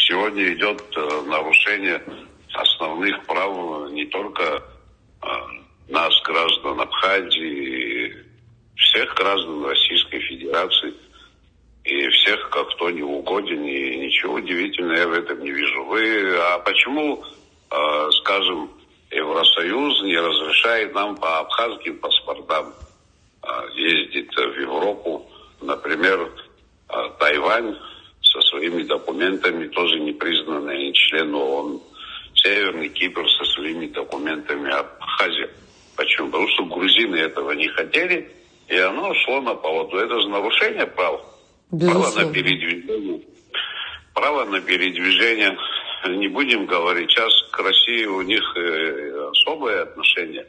сегодня идет нарушение основных прав не только нас, граждан Абхазии, всех граждан Российской Федерации и всех, кто не угоден, и ничего удивительного я в этом не вижу. А почему, скажем, Евросоюз не разрешает нам по абхазским паспортам ездить в Европу? Например, Тайвань со своими документами тоже не признанный член ООН. Северный Кипр со своими документами. Абхазия. Почему? Потому что грузины этого не хотели, и оно шло на поводу. Это же нарушение прав. Право на передвижение. Не будем говорить. Сейчас к России у них особое отношение.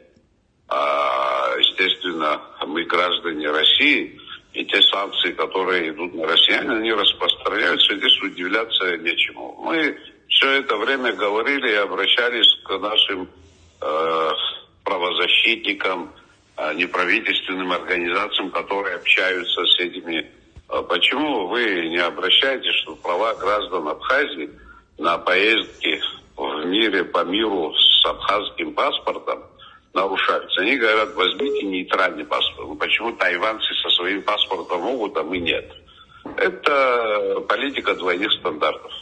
Естественно, мы граждане России, и те санкции, которые идут на россиян, они распространяются, здесь удивляться нечему. Мы все это время говорили и обращались к нашим правозащитникам, неправительственным организациям, которые общаются с этими. Почему вы не обращаетесь, что права граждан Абхазии на поездки в мире, по миру с абхазским паспортом нарушаются? Они говорят, возьмите нейтральный паспорт. Ну, почему тайваньцы со своим паспортом могут, а мы нет? Это политика двойных стандартов.